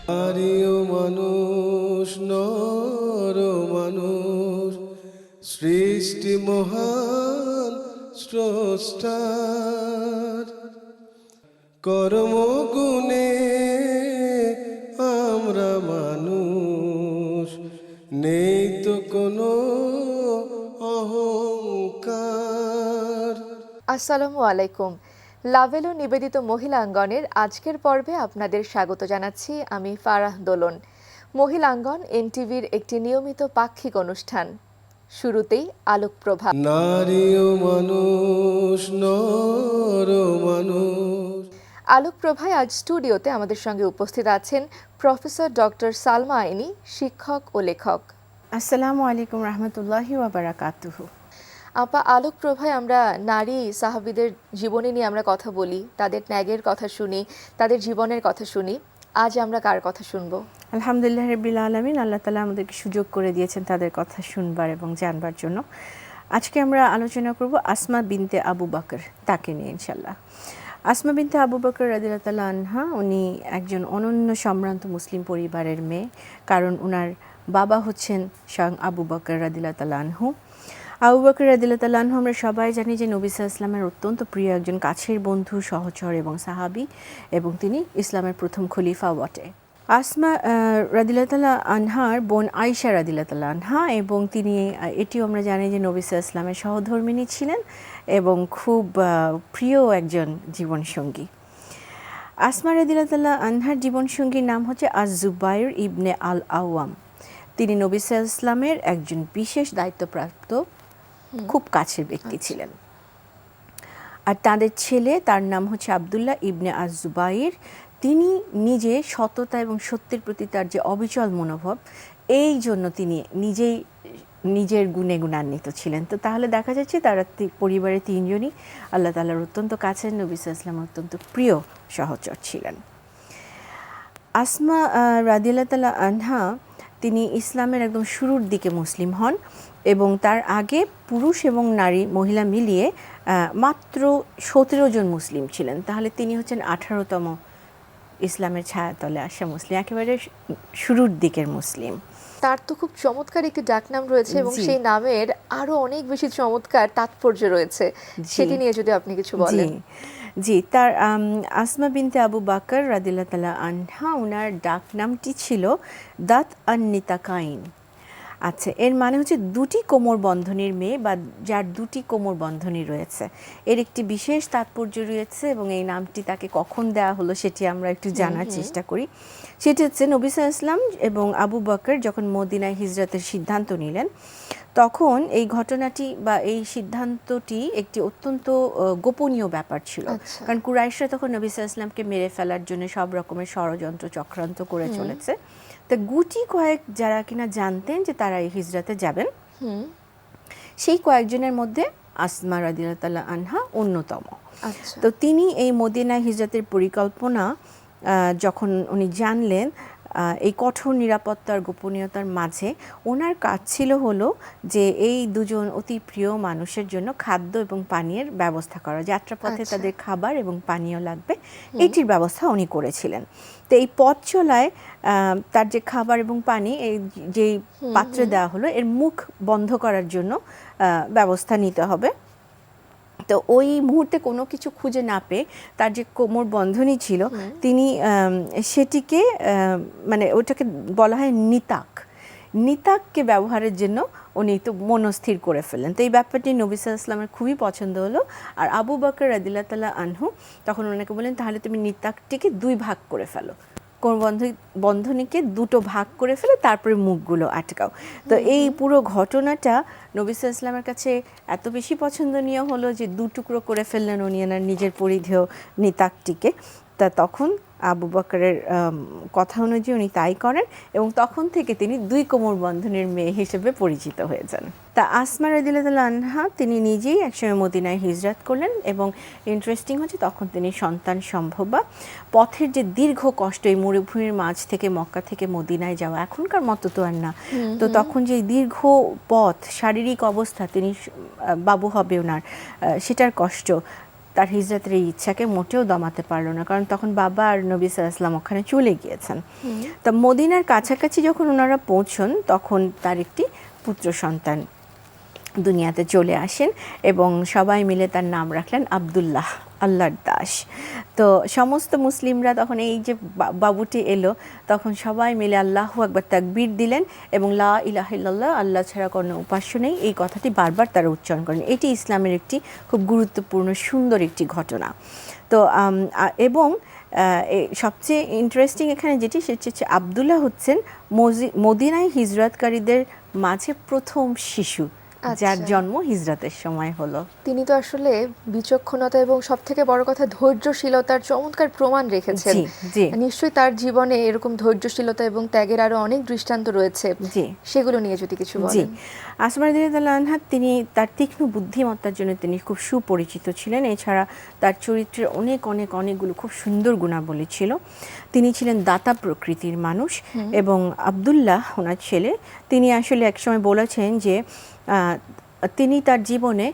নারী ও মানুষ, নর ও মানুষ, সৃষ্টি মহান স্রষ্টার। কর্মগুণে আমরা মানুষ, নেই তো কোনো অহংকার। আসসালামু আলাইকুম। লাভেলো নিবেদিত মহিলাঙ্গনের আজকের পর্বে আপনাদের স্বাগত জানাচ্ছি আমি ফারাহ দোলন। মহিলাঙ্গন এনটিভির একটি নিয়মিত পাক্ষিক অনুষ্ঠান। শুরুতেই আলোকপ্রভা। নারী ও মানুষ, নর ও মানুষ। আলোকপ্রভায় আজ স্টুডিওতে আমাদের সঙ্গে উপস্থিত আছেন প্রফেসর ডক্টর সালমা আইনি, শিক্ষক ও লেখক। আসসালামু আলাইকুম রহমতুল্লাহি ওয়া বারাকাতুহু। আপা, আলোকপ্রভায় আমরা নারী সাহাবীদের জীবনী নিয়ে আমরা কথা বলি, তাদের ত্যাগের কথা শুনি, তাদের জীবনের কথা শুনি। আজ আমরা কার কথা শুনবো? আলহামদুলিল্লাহ রাব্বিল আলামিন, আল্লাহ তাআলা আমাদেরকে সুযোগ করে দিয়েছেন তাদের কথা শুনবার এবং জানবার জন্য। আজকে আমরা আলোচনা করব আসমা বিনতে আবু বকর, তাকে নিয়ে ইনশাআল্লাহ। আসমা বিনতে আবু বকর রাদিয়াল্লাহু তাআলা আনহা, উনি একজন অনন্য সম্ভ্রান্ত মুসলিম পরিবারের মেয়ে, কারণ উনার বাবা হচ্ছেন স্বয়ং আবু বকর রাদিয়াল্লাহু তাআলা আনহু। আবু বকর রাদিয়াল্লাহু তাআলা আনহু আমরা সবাই জানি যে নবী সাল্লাল্লাহু আলাইহি ওয়াসাল্লামের অত্যন্ত প্রিয় একজন কাছের বন্ধু, সহচর এবং সাহাবী, এবং তিনি ইসলামের প্রথম খলিফা বটে। আসমা রাদিয়াল্লাহু তাআলা আনহার বোন আয়েশা রাদিয়াল্লাহু তাআলা আনহা, এবং তিনি এটিও আমরা জানি যে নবী সাল্লাল্লাহু আলাইহি ওয়াসাল্লামের সহধর্মিণী ছিলেন এবং খুব প্রিয় একজন জীবনসঙ্গী। আসমা রাদিয়াল্লাহু তাআলা আনহার জীবনসঙ্গীর নাম হচ্ছে আজ-জুবাইর ইবনে আল আওয়াম। তিনি নবী সাল্লাল্লাহু আলাইহি ওয়াসাল্লামের একজন বিশেষ দায়িত্বপ্রাপ্ত খুব কাছের ব্যক্তি ছিলেন। আর তাদের ছেলে, তার নাম হচ্ছে আব্দুল্লাহ ইবনে আজ-জুবাইর। তিনি নিজে সততা এবং সত্যের প্রতি তার যে অবিচল মনোভাব, এই জন্য তিনি নিজেই নিজের গুণে গুণান্বিত ছিলেন। তো তাহলে দেখা যাচ্ছে তারা পরিবারের তিনজনই আল্লাহ তাআলার অত্যন্ত কাছের, নবী সাল্লাল্লাহু আলাইহি ওয়াসাল্লামের অত্যন্ত প্রিয় সহচর ছিলেন। আসমা রাদিয়াল্লাহু তাআলা আনহা, তিনি ইসলামের একদম শুরুর দিকে মুসলিম হন এবং তার আগে পুরুষ এবং নারী মহিলা মিলিয়ে মাত্র 17 জন মুসলিম ছিলেন। তাহলে তিনি হচ্ছেন 18তম ইসলামের ছায়াতলে আসা মুসলিম, একেবারে শুরুর দিকের মুসলিম। তার তো খুব চমৎকার একটি ডাকনাম রয়েছে এবং সেই নামের আরো অনেক বেশি চমৎকার তাৎপর্য রয়েছে, সেটি নিয়ে যদি আপনি কিছু বলেন। জি, তার আসমা বিনতে আবু বকর রাদিয়াল্লাহু তাআলা আনহা, ওনার ডাকনামটি ছিল দাত আন-নিতাকাইন। আচ্ছা, এর মানে হচ্ছে দুটি কোমর বন্ধনীর মেয়ে, বা যার দুটি কোমর বন্ধনী রয়েছে। এর একটি বিশেষ তাৎপর্য রয়েছে এবং এই নামটি তাকে কখন দেওয়া হলো সেটি আমরা একটু জানার চেষ্টা করি। সেটি হচ্ছে নবী সাল্লাল্লাহু আলাইহি ওয়াসাল্লাম এবং আবু বকর যখন মদিনায় হিজরতের সিদ্ধান্ত নিলেন, তখন এই ঘটনাটি বা এই সিদ্ধান্তটি একটি অত্যন্ত গোপনীয় ব্যাপার ছিল। কারণ কুরাইশরা তখন নবী সাল্লাল্লাহু আলাইহি ওয়াসাল্লামকে মেরে ফেলার জন্য সব রকমের ষড়যন্ত্র চক্রান্ত করে চলেছে। তা গুটি কয়েক যারা কিনা জানতেন যে তারা এই হিজরতে যাবেন, সেই কয়েকজনের মধ্যে আসমা রাদিয়াল্লাহু তাআলা আনহা অন্যতম। তো তিনি এই মদিনায় হিজরতের পরিকল্পনা যখন উনি জানলেন, এই কঠোর নিরাপত্তার গোপনীয়তার মাঝে ওনার কাজ ছিল হলো যে এই দুজন অতি প্রিয় মানুষের জন্য খাদ্য এবং পানীয়ের ব্যবস্থা করা। যাত্রাপথে তাদের খাবার এবং পানীয় লাগবে, এটির ব্যবস্থা উনি করেছিলেন। তো এই পথ চলায় তার যে খাবার এবং পানি, এই যেই পাত্রে দেওয়া হলো, এর মুখ বন্ধ করার জন্য ব্যবস্থা নিতে হবে। তো ওই মুহূর্তে কোনো কিছু খুঁজে না পেয়ে তার যে কোমর বন্ধনী ছিল, তিনি সেটিকে মানে ওটাকে বলা হয় নিতাককে ব্যবহারের জন্য উনি তো মনস্থির করে ফেললেন। তো এই ব্যাপারটি নবী সাল্লাল্লাহু আলাইহি ওয়াসাল্লামের খুবই পছন্দ হলো। আর আবু বকর রাদিয়াল্লাহু তাআলা আনহু তখন ওনাকে বললেন, তাহলে তুমি নিতাকটিকে দুই ভাগ করে ফেলো, কোমর বন্ধনীকে দুটো ভাগ করে ফেলে তারপরে মুখগুলো আটকাও। তো এই পুরো ঘটনাটা নবী সাল্লাল্লাহু আলাইহি ওয়াসাল্লামের কাছে এত বেশি পছন্দনীয় হলো যে দু টুকরো করে ফেললেন উনি এনার নিজের পরিধেয় নিতাকটিকে। তা তখন আবু বকরের কথা অনুযায়ী উনি তাই করেন এবং তখন থেকে তিনি দুই কোমর বন্ধনের মেয়ে হিসেবে পরিচিত হয়ে যান। তা আসমা রাদিয়াল্লাহু তাআলা আনহা তিনি নিজেই একসময় মদিনায় হিজরত করলেন এবং ইন্টারেস্টিং হচ্ছে তখন তিনি সন্তান সম্ভবা। পথের যে দীর্ঘ কষ্ট, এই মরুভূমির মাঝ থেকে মক্কা থেকে মদিনায় যাওয়া এখনকার মতো তো আর না। তো তখন যে দীর্ঘ পথ, শারীরিক অবস্থা, তিনি বাবু হবে ওনার, সেটার কষ্ট, তার হিজরতের এই ইচ্ছাকে মোটেও দমাতে পারলো না, কারণ তখন বাবা আর নবী সাল্লাল্লাহু আলাইহি ওয়াসাল্লাম ওখানে চলে গিয়েছেন। তা মদিনার কাছাকাছি যখন ওনারা পৌঁছন তখন তার একটি পুত্র সন্তান দুনিয়াতে চলে আসেন এবং সবাই মিলে তার নাম রাখলেন আব্দুল্লাহ, আল্লাহর দাস। তো সমস্ত মুসলিমরা তখন এই যে বাবুটি এলো তখন সবাই মিলে আল্লাহু আকবার তাকবীর দিলেন এবং লা ইলাহা ইল্লাল্লাহ, আল্লাহ ছাড়া কোনো উপাস্য নেই, এই কথাটি বারবার তারা উচ্চারণ করেন। এটি ইসলামের একটি খুব গুরুত্বপূর্ণ সুন্দর একটি ঘটনা। তো এবং সবচেয়ে ইন্টারেস্টিং এখানে যেটি সেটি হচ্ছে আব্দুল্লাহ হচ্ছেন মদিনায় হিজরতকারীদের মাঝে প্রথম শিশু যার জন্ম হিজরতের সময় হলো। তিনি তো আসলে বিচক্ষণতা এবং সবথেকে বড় কথা ধৈর্যশীলতার চমৎকার প্রমাণ রেখেছেন। নিশ্চয়ই তার জীবনে এরকম ধৈর্যশীলতা এবং ত্যাগের আরো অনেক দৃষ্টান্ত রয়েছে, সেগুলো নিয়ে যদি কিছু বলেন। আসমা রাদিয়াল্লাহু আনহা তিনি তার তীক্ষ্ণ বুদ্ধিমত্তার জন্য তিনি খুব সুপরিচিত ছিলেন। এছাড়া তার চরিত্রের অনেকগুলো খুব সুন্দর গুণাবলী ছিল। তিনি ছিলেন দাতা প্রকৃতির মানুষ এবং আব্দুল্লাহ ওনার ছেলে, তিনি আসলে একসময় বলেছেন যে তিনি তার জীবনে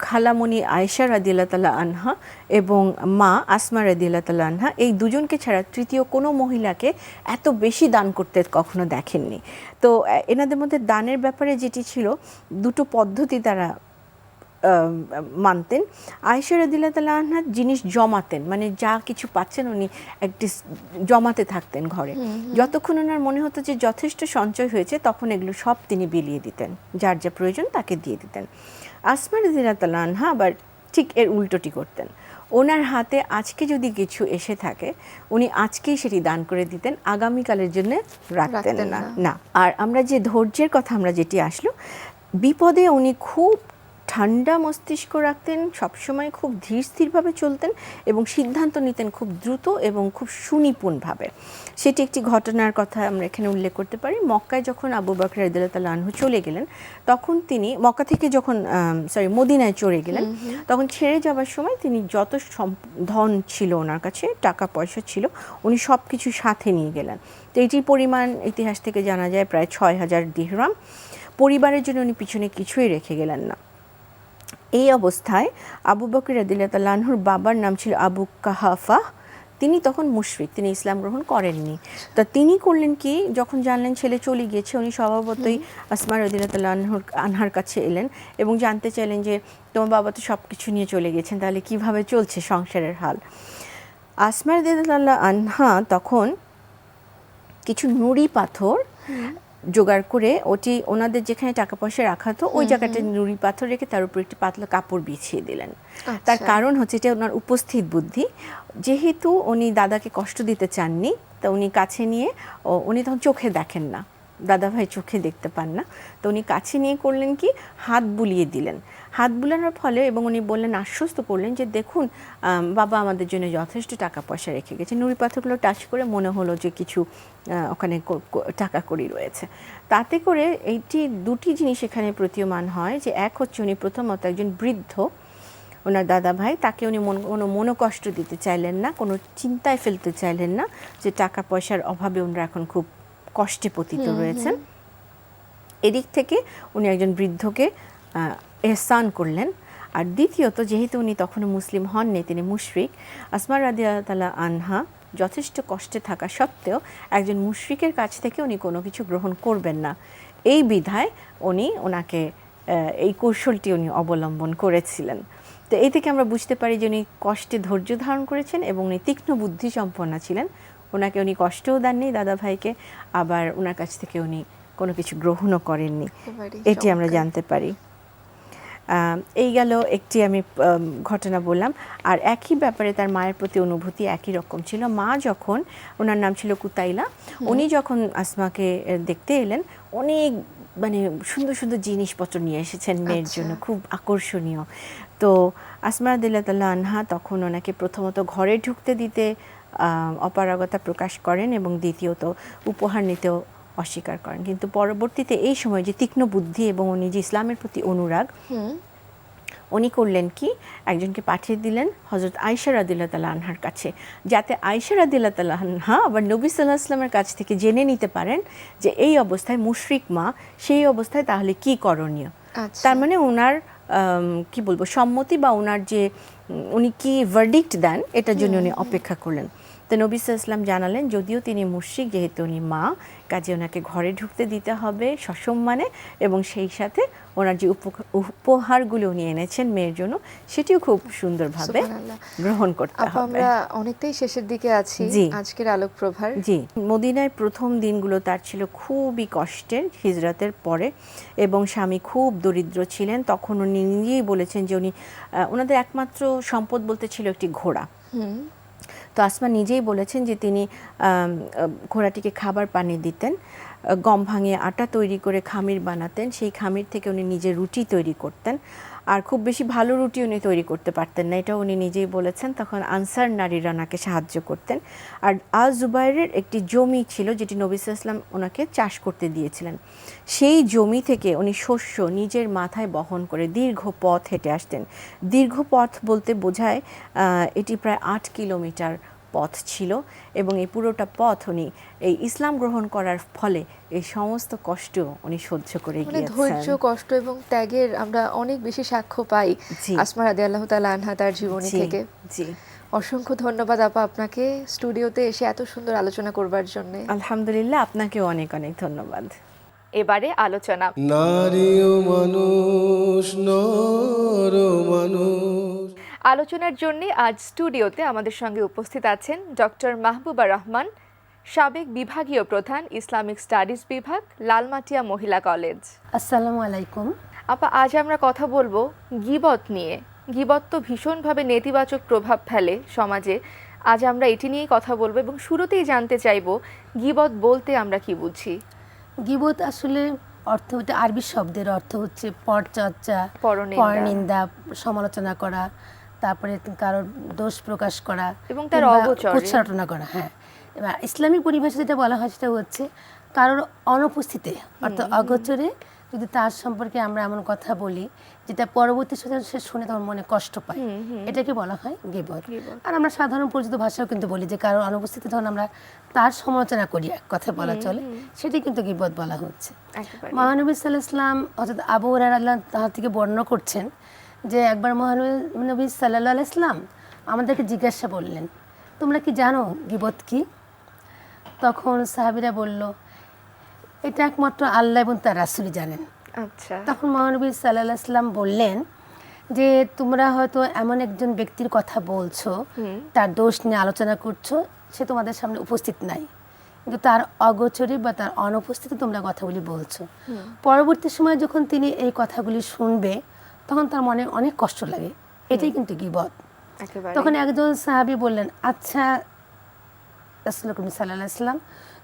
খালামণি আয়েশা রাদিয়াল্লাহু তাআলা আনহা এবং মা আসমা রাদিয়াল্লাহু তাআলা আনহা এই দুজনকে ছাড়া তৃতীয় কোনো মহিলাকে এত বেশি দান করতে কখনো দেখেননি। তো এনাদের মধ্যে দানের ব্যাপারে যেটি ছিল, দুটো পদ্ধতি তারা মানতেন। আয়েশা রাদিয়াল্লাহু তাআলা আনহা জিনিস জমাতেন, মানে যা কিছু পাচ্ছেন উনি একটি জমাতে থাকতেন ঘরে। যতক্ষণ ওনার মনে হতো যে যথেষ্ট সঞ্চয় হয়েছে তখন এগুলো সব তিনি বিলিয়ে দিতেন, যার যা প্রয়োজন তাকে দিয়ে দিতেন। আসমা রাদিয়াল্লাহু তাআলা আনহা আবার ঠিক এর উল্টোটি করতেন। ওনার হাতে আজকে যদি কিছু এসে থাকে উনি আজকেই সেটি দান করে দিতেন, আগামীকালের জন্য রাখতেন না। আর আমরা যে ধৈর্যের কথা আমরা যেটি আসলো, বিপদে উনি খুব ঠান্ডা মস্তিষ্ক রাখতেন, সবসময় খুব ধীর স্থিরভাবে চলতেন এবং সিদ্ধান্ত নিতেন খুব দ্রুত এবং খুব সুনিপুণভাবে। সেটি একটি ঘটনার কথা আমরা এখানে উল্লেখ করতে পারি। মক্কায় যখন আবু বকর রাদিয়াল্লাহু তাআলা আনহু চলে গেলেন, তখন তিনি মক্কা থেকে যখন মদিনায় চলে গেলেন, তখন ছেড়ে যাওয়ার সময় তিনি যত ধন ছিল ওনার কাছে, টাকা পয়সা ছিল, উনি সব কিছু সাথে নিয়ে গেলেন। তো এটির পরিমাণ ইতিহাস থেকে জানা যায় প্রায় ৬,০০০ দিরহাম। পরিবারের জন্য উনি পিছনে কিছুই রেখে গেলেন না। এই অবস্থায় আবু বকর রাদিয়াল্লাহু তাআলা আনহুর বাবার নাম ছিল আবু কাহাফা। তিনি তখন মুশরিক, তিনি ইসলাম গ্রহণ করেননি। তা তিনি করলেন কি, যখন জানলেন ছেলে চলে গিয়েছে, উনি স্বভাবতই আসমা রাদিয়াল্লাহু তাআলা আনহার কাছে এলেন এবং জানতে চাইলেন যে তোমার বাবা তো সব কিছু নিয়ে চলে গেছেন, তাহলে কিভাবে চলছে সংসারের হাল। আসমা রাদিয়াল্লাহু তাআলা আনহা তখন কিছু নুড়ি পাথর জোগাড় করে ওটি ওনাদের যেখানে টাকা পয়সা রাখা হতো ওই জায়গাটা নুড়ি পাথর রেখে তার উপর একটি পাতলা কাপড় বিছিয়ে দিলেন। তার কারণ হচ্ছে এটা ওনার উপস্থিত বুদ্ধি, যেহেতু উনি দাদাকে কষ্ট দিতে চাননি, তা উনি কাছে নিয়ে, উনি তখন চোখে দেখেন না, দাদা ভাই চোখে দেখতে পান না, তো উনি কাছে নিয়ে করলেন কি, হাত বুলিয়ে দিলেন। হাত বুলানোর ফলে এবং উনি বললেন, আশ্বস্ত করলেন যে দেখুন বাবা আমাদের জন্য যথেষ্ট টাকা পয়সা রেখে গেছে। নুড়ি পাথরগুলো টাচ করে মনে হলো যে কিছু ওখানে টাকা কড়ি রয়েছে। তাতে করে এইটি দুটি জিনিস এখানে প্রতীয়মান হয় যে এক হচ্ছে উনি প্রথমত একজন বৃদ্ধ, ওনার দাদা ভাই, তাকে উনি কোনো মনোকষ্ট দিতে চাইলেন না, কোনো চিন্তায় ফেলতে চাইলেন না যে টাকা পয়সার অভাবে ওনারা এখন খুব কষ্টে পতিত রয়েছেন। এদিক থেকে উনি একজন বৃদ্ধকে এহসান করলেন। আর দ্বিতীয়ত, যেহেতু উনি তখনও মুসলিম হননি, তিনি মুশরিক, আসমা রাদিয়াল্লাহু তাআলা আনহা যথেষ্ট কষ্টে থাকা সত্ত্বেও একজন মুশরিকের কাছ থেকে উনি কোনো কিছু গ্রহণ করবেন না, এই বিধায় উনি ওনাকে এই কৌশলটি উনি অবলম্বন করেছিলেন। তো এই থেকে আমরা বুঝতে পারি যে উনি কষ্টে ধৈর্য ধারণ করেছেন এবং উনি তীক্ষ্ণ বুদ্ধি সম্পন্ন ছিলেন। ওনাকে উনি কষ্টও দেননি দাদা ভাইকে, আবার ওনার কাছ থেকে উনি কোনো কিছু গ্রহণও করেননি, এটি আমরা জানতে পারি। এই গেল একটি আমি ঘটনা বললাম। আর একই ব্যাপারে তার মায়ের প্রতি অনুভূতি একই রকম ছিল। মা যখন, ওনার নাম ছিল কুতাইলা, উনি যখন আসমাকে দেখতে এলেন, অনেক মানে সুন্দর সুন্দর জিনিসপত্র নিয়ে এসেছেন মেয়ের জন্য, খুব আকর্ষণীয়। তো আসমা রাদিয়াল্লাহু তাআলা আনহা তখন ওনাকে প্রথমত ঘরে ঢুকতে দিতে অপারগতা প্রকাশ করেন এবং দ্বিতীয়ত উপহার নিতেও অস্বীকার করেন। কিন্তু পরবর্তীতে এই সময় যে তীক্ষ্ণ বুদ্ধি এবং উনি যে ইসলামের প্রতি অনুরাগ, উনি করলেন কি, একজনকে পাঠিয়ে দিলেন হযরত আয়েশা রাদিয়াল্লাহু তাআলা আনহার কাছে, যাতে আয়েশা রাদিয়াল্লাহু তাআলা আনহা আবার নবী সাল্লাল্লাহু আলাইহি ওয়াসাল্লামের কাছ থেকে জেনে নিতে পারেন যে এই অবস্থায় মুশরিক মা, সেই অবস্থায় তাহলে কি করণীয়। তার মানে ওনার কি বলবো সম্মতি বা ওনার যে উনি কি ভার্ডিক্ট দেন এটার জন্য উনি অপেক্ষা করলেন। তো নবী সাল্লাল্লাহু আলাইহি ওয়াসাল্লাম জানালেন যদিও তিনি মুশরিক, যেহেতু উনি মা, কাজে ওনাকে ঘরে ঢুকতে দিতে হবে সসম্মানে, এবং সেই সাথে ওনার যে উপহারগুলো উনি এনেছেন মেয়ের জন্য সেটিও খুব সুন্দরভাবে সুবহানাল্লাহ। গ্রহণ করতে আপা, হবে। আমরা অনেকটাই শেষের দিকে আছি জি। আজকের আলোক প্রভার। জি, মদিনায় প্রথম দিনগুলো তার ছিল খুবই কষ্টের হিজরতের পরে, এবং স্বামী খুব দরিদ্র ছিলেন। তখন উনি নিজেই বলেছেন যে উনি ওনাদের একমাত্র সম্পদ বলতে ছিল একটি ঘোড়া। তো আসমা নিজেই বলেছেন যে তিনি ঘোড়াটিকে খাবার পানি দিতেন, গম ভাঙিয়ে আটা তৈরি করে খামির বানাতেন, সেই খামির থেকে উনি নিজে রুটি তৈরি করতেন। আর খুব বেশি ভালো রুটি উনি তৈরি করতে পারতেন না, এটা উনি নিজেই বলেছেন। তখন আনসার নারীরা ওনাকে সাহায্য করতেন। আর আল জুবাইরের একটি জমি ছিল যেটি নবী সাল্লাল্লাহু আলাইহি ওয়াসাল্লাম ওনাকে চাষ করতে দিয়েছিলেন। সেই জমি থেকে উনি শস্য নিজের মাথায় বহন করে দীর্ঘ পথ হেঁটে আসতেন। দীর্ঘ পথ বলতে বোঝায় এটি প্রায় 8 কিলোমিটার পথ ছিল, এবং এই পুরোটা পথ উনি এই ইসলাম গ্রহণ করার ফলে এই সমস্ত কষ্ট উনি সহ্য করে মানে গিয়েছেন। ধৈর্য, কষ্ট এবং ত্যাগের আমরা অনেক বেশি সাক্ষ্য পাই জি। আসমা রাদিয়াল্লাহু তাআলা আনহা তার জীবনী জি, থেকে। জি। অসংখ্য ধন্যবাদ আপা আপনাকে স্টুডিওতে এসে এত সুন্দর আলোচনা করবার জন্য। আলহামদুলিল্লাহ, আপনাকেও অনেক অনেক ধন্যবাদ। এবারে আলোচনা। নারী ও মানুষ, নর ও মানুষ। আলোচনার জন্য আজ স্টুডিওতে আমাদের সঙ্গে উপস্থিত আছেন ডক্টর মাহবুবা রহমান, সাবেক বিভাগীয় প্রধান, ইসলামিক স্টাডিজ বিভাগ, লালমাটিয়া মহিলা কলেজ। আসসালামু আলাইকুম। আপা, আজ আমরা কথা বলবো গীবত নিয়ে। গীবত তো ভীষণভাবে নেতিবাচক প্রভাব ফেলে সমাজে। আজ আমরা এটি নিয়েই কথা বলবো এবং শুরুতেই জানতে চাইবো গীবত বলতে আমরা কি বুঝি? গীবত আসলে অর্থ, এটা আরবি শব্দের অর্থ হচ্ছে পরচর্চা, পরনিন্দা। পরনিন্দা, সমালোচনা করা, তারপরে কারোর দোষ প্রকাশ করা এবং তার কিংবা অগোচরে। কুৎসারটনা করা। হ্যাঁ, এবার ইসলামী পরিভাষা যেটা বলা হয় সেটা হচ্ছে কারোর অনুপস্থিতিতে অর্থাৎ অগোচরে যদি তার সম্পর্কে আমরা এমন কথা বলি যেটা পরবর্তী সময়ে সে শুনে তোমার মনে কষ্ট পায়, এটাকে বলা হয় গীবত। আর আমরা সাধারণ পরিচিত ভাষাও কিন্তু বলি যে কারোর অনুপস্থিতি যখন আমরা তার সমালোচনা করি, এক কথা বলা চলে, সেটাই কিন্তু গীবত বলা হচ্ছে। একেবারে। মহানবী সাল্লাল্লাহু আলাইহি ওয়াসাল্লাম অর্থাৎ আবু হুরায়রা রাদিয়াল্লাহু তাআলা থেকে বর্ণনা করছেন যে একবার মহানবী সাল্লাল্লাহু আলাইহি ওয়াসাল্লাম আমাদেরকে জিজ্ঞাসা বললেন, তোমরা কি জানো গীবত কি? তখন সাহাবীরা বলল, এটা একমাত্র আল্লাহ এবং তার রাসূলই জানেন। আচ্ছা। তখন মহানবী সাল্লাল্লাহু আলাইহি ওয়াসাল্লাম বললেন যে তোমরা হয়তো এমন একজন ব্যক্তির কথা বলছো, তার দোষ নিয়ে আলোচনা করছো, সে তোমাদের সামনে উপস্থিত নাই, কিন্তু তার অগোচরে বা তার অনুপস্থিতি তোমরা কথাগুলি বলছো। পরবর্তী সময় যখন তিনি এই কথাগুলি শুনবে তখন তার মনে অনেক কষ্ট লাগে, এটাই কিন্তু গীবত। একেবারে। তখন একজন সাহাবী বললেন, আচ্ছা রাসূল করিম সাল্লাল্লাহু আলাইহি ওয়াসাল্লাম,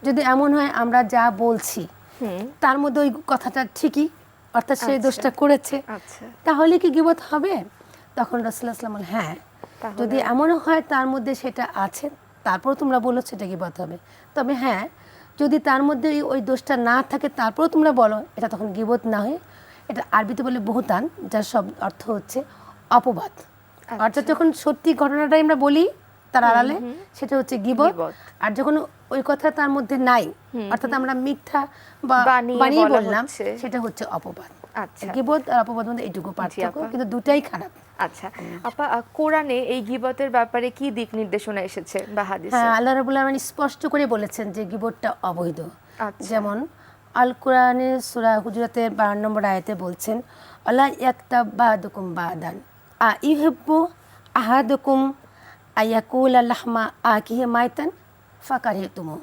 যদি এমন হয় আমরা যা বলছি তার মধ্যে ওই কথাটা ঠিকই, অর্থাৎ সেই আচ্ছা। দোষটা করেছে, আচ্ছা। তাহলে কি গীবত হবে? তখন রাসূলুল্লাহ সাল্লাল্লাহু আলাইহি ওয়াসাল্লাম বললেন, হ্যাঁ, তাহলে? যদি এমনও হয় তার মধ্যে সেটা আছে তারপর তোমরা বলো সেটা গীবত হবে। তবে হ্যাঁ, যদি তার মধ্যে ওই দোষটা না থাকে তারপরেও তোমরা বলো, এটা তখন গীবত না হয়ে এটা আরবিতে বলে বুহতান, যার সব অর্থ হচ্ছে অপবাদ। অর্থাৎ যখন সত্যি ঘটনাটাই আমরা বলি তার আড়ালে, সেটা হচ্ছে গীবত। গীবত। আর যখন ওই কথা তার মধ্যে নাই, অর্থাৎ আমরা মিথ্যা বা বানিয়ে বানিয়ে বলা বললাম, হচ্ছে। সেটা হচ্ছে অপবাদ। আচ্ছা। গীবত আর অপবাদ মধ্যে এইটুকু পার্থক্য, আপা। কিন্তু দুটাই খারাপ। আচ্ছা আপা, কোরআনে এই গীবতের ব্যাপারে কি দিক নির্দেশনা এসেছে বা হাদিসে? হ্যাঁ, আল্লাহ রাব্বুল আলামিন স্পষ্ট করে বলেছেন যে গীবতটা অবৈধ। আচ্ছা। যেমন আল কোরআনের সূরা হুজুরাতের 12 নম্বর আয়াতে বলছেন, আলা ইয়াকতাব বাদুকুম বাদান আইহিব্বু আহাদুকুম আয়াকুল লাহমা আকিহি মাইতান ফাকারিতুমু।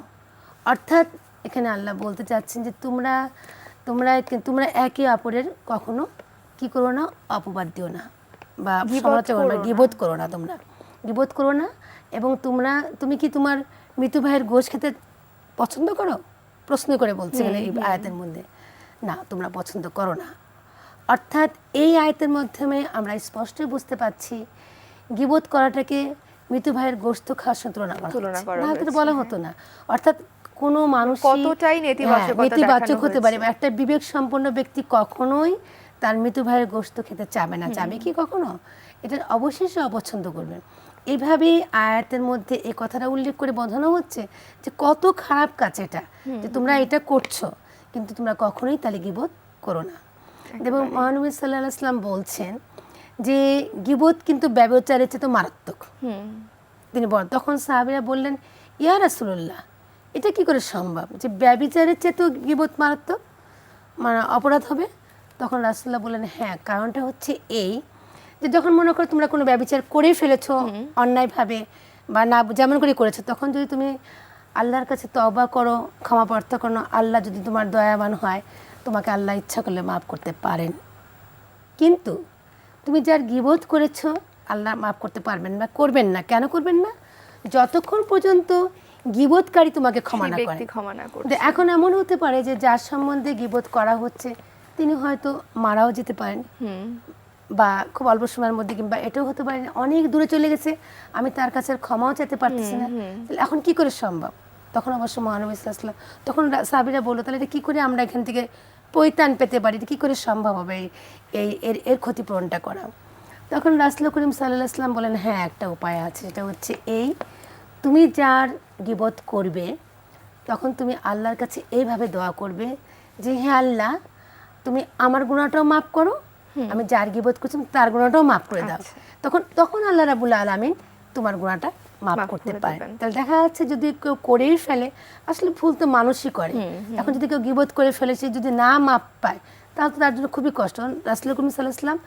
অর্থাৎ এখানে আল্লাহ বলতে চাচ্ছেন যে তোমরা একে অপরের কখনো কি করো না, অপবাদ দিও না বা সমালোচনা করো না, গীবত করো না, তোমরা গীবত করো না। এবং তুমি কি তোমার মৃত ভাইয়ের গোশ খেতে পছন্দ করো? প্রশ্ন করে বলছে এখানে এই আয়াতের মধ্যে, না তোমরা পছন্দ করো না। অর্থাৎ এই আয়াতের মাধ্যমে আমরা স্পষ্টই বুঝতে পারছি গীবত করাটাকে মৃত ভাইয়ের গোশত খাওয়ার সঙ্গে তুলনা করা হচ্ছে, না বলা হতো না। অর্থাৎ কোনো মানুষ কতটাই নেতিবাচক হতে পারে। একটা বিবেক সম্পন্ন ব্যক্তি কখনোই তার মৃত ভাইয়ের গোশত খেতে চাবে না, চাবে কি কখনো? এটা অবশেষে অপছন্দ করবেন। এইভাবেই আয়াতের মধ্যে এই কথাটা উল্লেখ করে বোঝানো হচ্ছে যে কত খারাপ কাজ এটা, যে তোমরা এটা করছো, কিন্তু তোমরা কখনোই তাহলে গীবত করো না। এবং মহানবী সাল্লাল্লাহু আলাইহি ওয়াসাল্লাম বলছেন যে গীবত কিন্তু ব্যভিচারের চেয়ে তো মারাত্মক। তিনি বলেন, তখন সাহাবীরা বললেন, ইয়া রাসূলুল্লাহ, এটা কি করে সম্ভব যে ব্যভিচারের চেয়ে তো গীবত মারাত্মক, মানে অপরাধ হবে? তখন রাসূলুল্লাহ বললেন, হ্যাঁ, কারণটা হচ্ছে এই যে যখন মনে করো তোমরা কোনো ব্যভিচার করেই ফেলেছো অন্যায়ভাবে বা না যেমন করে করেছো, তখন যদি তুমি আল্লাহর কাছে তওবা করো, ক্ষমা প্রার্থনা করো, আল্লাহ যদি তোমার দয়াবান হয়, তোমাকে আল্লাহ ইচ্ছা করলে মাফ করতে পারেন। কিন্তু তুমি যার গীবত করেছো আল্লাহ মাফ করতে পারবেন না, করবেন না। কেন করবেন না? যতক্ষণ পর্যন্ত গীবতকারী তোমাকে ক্ষমা সেই না করে। ব্যক্তি ক্ষমা না করে। কিন্তু এখন এমন হতে পারে যে যার সম্বন্ধে গীবত করা হচ্ছে তিনি হয়তো মারাও যেতে পারেন, বা খুব অল্প সময়ের মধ্যে, কিংবা এটাও হতে পারে অনেক দূরে চলে গেছে, আমি তার কাছে আর ক্ষমাও চাইতে পারতেছি না। তাহলে এখন কি করে সম্ভব? তখন অবশ্য মহানবী সাল্লাল্লাহু আলাইহি ওয়াসাল্লাম, তখন সাহাবীরা বললো, তাহলে এটা কী করে আমরা এখান থেকে পরিত্রাণ পেতে পারি, এটা কী করে সম্ভব হবে এর ক্ষতিপূরণটা করা? তখন রাসূল করিম সাল্লাল্লাহু আলাইহি ওয়াসাল্লাম বলেন, হ্যাঁ, একটা উপায় আছে, সেটা হচ্ছে এই, তুমি যার গীবত করবে তখন তুমি আল্লাহর কাছে এইভাবে দোয়া করবে যে, হে আল্লাহ, তুমি আমার গুনাহটাও মাফ করো, আমি যার গীবত করছি তার গুনাহটাও মাফ করে দাও। তখন আল্লাহ রাব্বুল আলামিন তোমার গুনাহটা মাফ করতে পারেন। তাহলে দেখা যাচ্ছে যদি কেউ করেই ফেলে, আসলে ভুল তো মানুষই করে, এখন যদি কেউ গীবত করে ফেলেছে যদি না মাফ পায় তাহলে তো তার জন্য খুবই কষ্ট। রাসূল করিম সাল্লাল্লাহু আলাইহি ওয়াসাল্লাম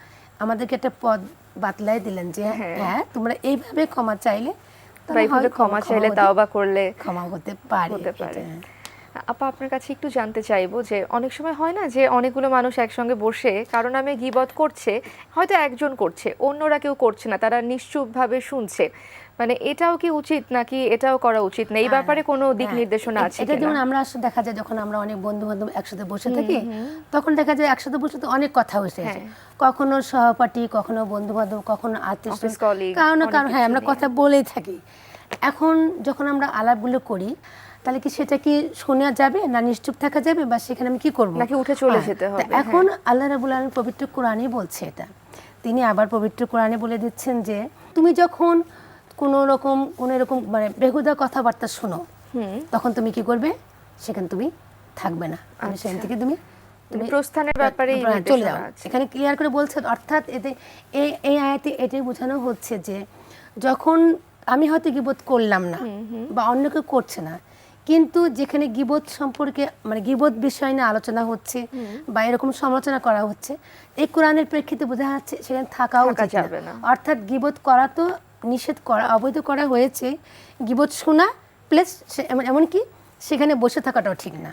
আমাদেরকে একটা পথ বাতলাই দিলেন যে হ্যাঁ, তোমরা এইভাবে ক্ষমা চাইলে, এইভাবে ক্ষমা চাইলে, তাওবা করলে ক্ষমা হতে পারে। আপা, আপনার কাছে একটু জানতে চাইবো যে অনেক সময় হয় না যে অনেকগুলো মানুষ একসঙ্গে বসে কারো নামে গীবত করছে, হয়তো একজন করছে, অন্যরা কেউ করছে না, তারা নিশ্চুপভাবে শুনছে, মানে এটাও কি উচিত নাকি এটাও করা উচিত না? এই ব্যাপারে কোনো দিক নির্দেশনা আছে এটা কিনা? যেমন আমরা আসলে দেখা যায় যখন আমরা অনেক বন্ধু বান্ধব একসাথে বসে থাকি, তখন দেখা যায় একসাথে বসে তো অনেক কথা হয়েছে, কখনো সহপাঠী, কখনো বন্ধু বান্ধব, কখনো আত্মীয়, কারো না কারো, হ্যাঁ, আমরা কথা বলেই থাকি। এখন যখন আমরা আলাপগুলো করি, তাহলে কি সেটা কি শোনা যাবে না নিশ্চুপ থাকা যাবে, বা সেখানে আমি কি করব, নাকি উঠে চলে যেতে হবে? এখন আল্লাহ রাব্বুল আলামিন পবিত্র কোরআনেই বলছে এটা। তিনি আবার পবিত্র কোরআনে বলে দিচ্ছেন যে তুমি যখন কোনো এরকম মানে বেহুদা কথাবার্তা শোনো, তখন তুমি কি করবে? সেখানে তুমি থাকবে না, সেখান থেকে তুমি প্রস্থানের ব্যাপারে চলে যাও। এখানে ক্লিয়ার করে বলছে, অর্থাৎ এতে এই আয়াতে এটাই বোঝানো হচ্ছে যে যখন আমি হয়তো গীবত করলাম না বা অন্য কেউ করছে না, কিন্তু যেখানে গীবত সম্পর্কে মানে গীবত বিষয় নিয়ে আলোচনা হচ্ছে বা এরকম সমালোচনা করা হচ্ছে, এই কোরআনের প্রেক্ষিতে বোঝা যাচ্ছে সেখানে থাকাও উচিত না। অর্থাৎ গীবত করা তো নিষেধ করা, অবৈধ করা হয়েছে, গীবত শোনা প্লাস এমনকি সেখানে বসে থাকাটাও ঠিক না।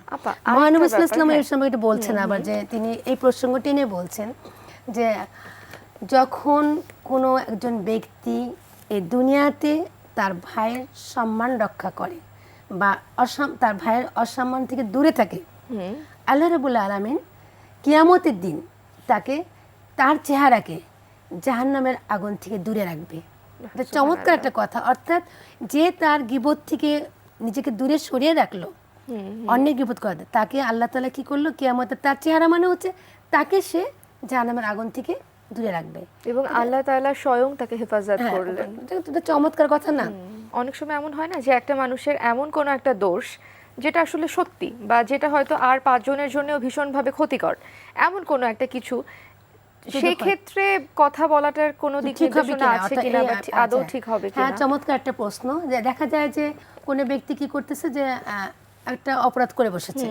মহানবী সাল্লাল্লাহু আলাইহি ওয়াসাল্লাম এর সময় এটা বলছেন আবার, যে তিনি এই প্রসঙ্গ টেনে বলছেন যে যখন কোনো একজন ব্যক্তি এই দুনিয়াতে তার ভাইয়ের সম্মান রক্ষা করে বা তার ভাইয়ের অসম্মান থেকে দূরে থাকে, আল্লাহ রাব্বুল আলামিন কিয়ামতের দিন তাকে, তার চেহারাকে জাহান্নামের আগুন থেকে দূরে রাখবে। এটা চমৎকার একটা কথা। অর্থাৎ যে তার গীবত থেকে নিজেকে দূরে সরিয়ে রাখলো, অন্যের গীবত করে, তাকে আল্লাহ তাআলা কি করলো? কিয়ামতে তার চেহারা মানে হচ্ছে তাকে সে জাহান্নামের আগুন থেকে দূরে রাখবে, এবং আল্লাহ তাআলা স্বয়ং তাকে হেফাজত করলেন। এটা চমৎকার কথা না? অনেক সময় এমন হয় না যে একটা মানুষের এমন কোনো একটা দোষ যেটা আসলে সত্যি, বা যেটা হয়তো আর 5 জনের জন্যও ভীষণভাবে ক্ষতিকর, এমন কোনো একটা কিছু, সেই ক্ষেত্রে কথা বলাটার কোনো দিক নির্দেশনা আছে কিনা, বা আদৌ ঠিক হবে কিনা? হ্যাঁ, চমৎকার একটা প্রশ্ন। যে দেখা যায় যে কোনো ব্যক্তি কি করতেছে, যে একটা অপরাধ করে বসেছে,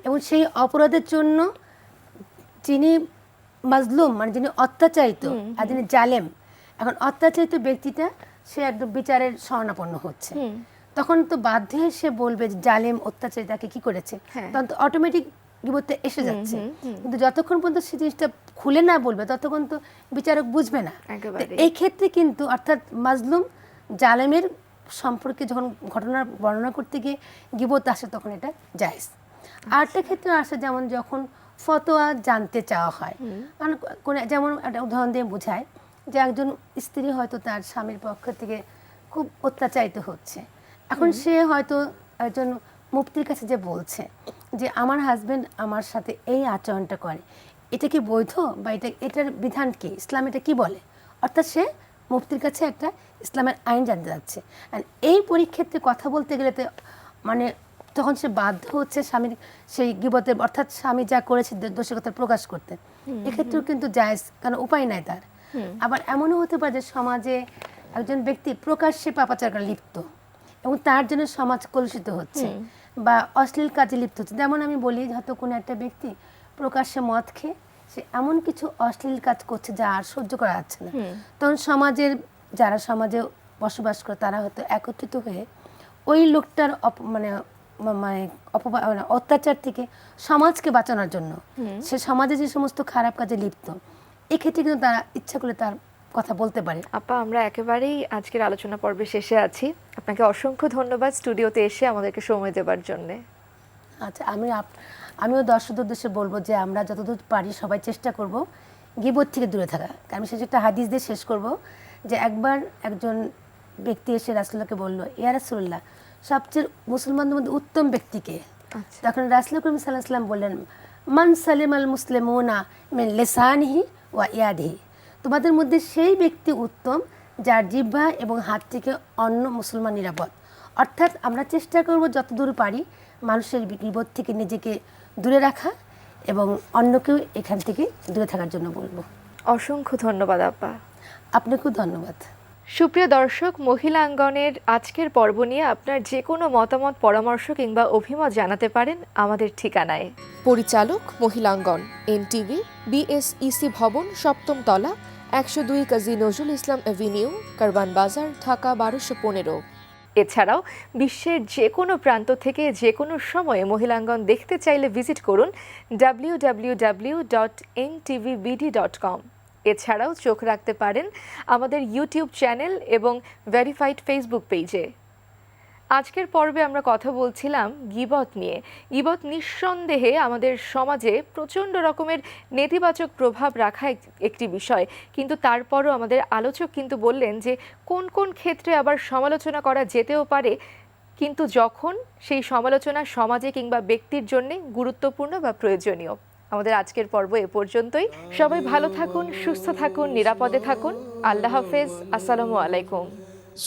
এবং সেই অপরাধের জন্য যিনি মাজলুম মানে যিনি অত্যাচারিত আর যিনি জালেম, এখন অত্যাচারিত ব্যক্তিটা সে একদম বিচারের শরণাপন্ন হচ্ছে, তখন তো বাধ্য হয়ে সে বলবে যে জালেম অত্যাচারী তাকে কি করেছে, তখন তো অটোমেটিক গীবতটা এসে যাচ্ছে। কিন্তু যতক্ষণ পর্যন্ত সে জিনিসটা খুলে না বলবে ততক্ষণ তো বিচারক বুঝবে না। এই ক্ষেত্রে কিন্তু অর্থাৎ মাজলুম জালেমের সম্পর্কে যখন ঘটনার বর্ণনা করতে গিয়ে গীবত আসে, তখন এটা জায়েজ। আরেকটা ক্ষেত্রে আসে, যেমন যখন ফতোয়া জানতে চাওয়া হয়, যেমন একটা উদাহরণ দিয়ে বোঝায় যে একজন স্ত্রী হয়তো তার স্বামীর পক্ষ থেকে খুব অত্যাচারিত হচ্ছে, এখন সে হয়তো একজন মুফতির কাছে যে বলছে যে আমার হাজবেন্ড আমার সাথে এই আচরণটা করে, এটা কি বৈধ, বা এটার বিধান কি, ইসলাম এটা কি বলে, অর্থাৎ সে মুফতির কাছে একটা ইসলামের আইন জানতে যাচ্ছে। আর এই পরিক্ষেত্রে কথা বলতে গেলে তো মানে তখন সে বাধ্য হচ্ছে স্বামীর সেই গীবতের অর্থাৎ স্বামী যা করেছে দোষিকতা প্রকাশ করতে। এক্ষেত্রেও কিন্তু জায়েজ, কারণ উপায় নাই তার। আবার এমনও হতে পারে যে সমাজে একজন ব্যক্তি প্রকাশ্যে পাপাচারে লিপ্ত এবং তার জন্য সমাজ কলুষিত হচ্ছে বা অশ্লীল কাজে লিপ্ত হচ্ছে। যেমন আমি বলি, হয়তো কোনো একটা ব্যক্তি প্রকাশ্যে মদ খেয়ে সে এমন কিছু অশ্লীল কাজ করছে যা আর সহ্য করা যাচ্ছে না, তখন সমাজের যারা সমাজে বসবাস করে তারা হয়তো একত্রিত হয়ে ওই লোকটার অত্যাচার থেকে সমাজকে বাঁচানোর জন্য, সে সমাজে যে সমস্ত খারাপ কাজে লিপ্ত, এক্ষেত্রে কিন্তু তারা ইচ্ছা করলে তার কথা বলতে পারে। আপা, আমরা একেবারেই আজকের আলোচনা পর্বে শেষে আছি। আপনাকে অসংখ্য ধন্যবাদ স্টুডিওতে এসে আমাদেরকে সময় দেওয়ার জন্য। আচ্ছা, আমিও দর্শকদের উদ্দেশ্যে বলবো যে আমরা যতদূর পারি সবাই চেষ্টা করব গীবত থেকে দূরে থাকা। কারণ শেষে একটা হাদিস দিয়ে শেষ করব যে একবার একজন ব্যক্তি এসে রাসূলুল্লাহকে বলল, ইয়া রাসূলুল্লাহ, সবচেয়ে মুসলমানদের মধ্যে উত্তম ব্যক্তিকে? তখন রাসূল করিম সাল্লাল্লাহু আলাইহি ওয়াসাল্লাম বললেন, মান সালিমাল মুসলিমুনা মিন লিসানিহি ওয়া ইয়াদিহি, তোমাদের মধ্যে সেই ব্যক্তি উত্তম যার জিহ্বা এবং হাত থেকে অন্য মুসলমান নিরাপদ। অর্থাৎ আমরা চেষ্টা করব যতদূর পারি মানুষের বিপদ থেকে নিজেকে দূরে রাখা এবং অন্যকেও এখান থেকে দূরে থাকার জন্য বলবো। অসংখ্য ধন্যবাদ আপা। আপনাকেও ধন্যবাদ। সুপ্রিয় দর্শক, মহিলাঙ্গনের আজকের পর্ব নিয়ে আপনার যে কোনো মতামত, পরামর্শ কিংবা অভিমত জানাতে পারেন আমাদের ঠিকানায়। পরিচালক মহিলাঙ্গন, এনটিভি, বিএসইসি ভবন, 7ম তলা, 102 কাজী নজরুল ইসলাম এভিনিউ, কারওয়ান বাজার, ঢাকা 1215। এছাড়াও বিশ্বের যে কোনো প্রান্ত থেকে যে কোনো সময়ে মহিলাঙ্গন দেখতে চাইলে ভিজিট করুন www.ntvbd.com। এছাড়াও চোখ রাখতে পারেন আমাদের ইউটিউব চ্যানেল এবং ভেরিফাইড ফেসবুক পেজে। আজকের পর্বে আমরা কথা বলছিলাম গীবত নিয়ে। গীবত নিঃসন্দেহে আমাদের সমাজে প্রচণ্ড রকমের নেতিবাচক প্রভাব রাখা একটি বিষয়, কিন্তু তারপরও আমাদের আলোচক কিন্তু বললেন যে কোন কোন ক্ষেত্রে আবার সমালোচনা করা যেতেও পারে, কিন্তু যখন সেই সমালোচনা সমাজে কিংবা ব্যক্তির জন্য গুরুত্বপূর্ণ বা প্রয়োজনীয়। আমাদের আজকের পর্ব এ পর্যন্তই। সবাই ভালো থাকুন, সুস্থ থাকুন, নিরাপদে থাকুন। আল্লাহ হাফেজ। আসসালামু আলাইকুম।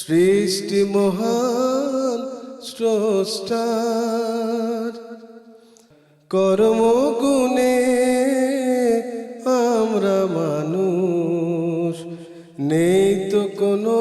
সৃষ্টি মহান স্রষ্টার কর্মগুণে আমরা মানুষ, নেই তো কোনো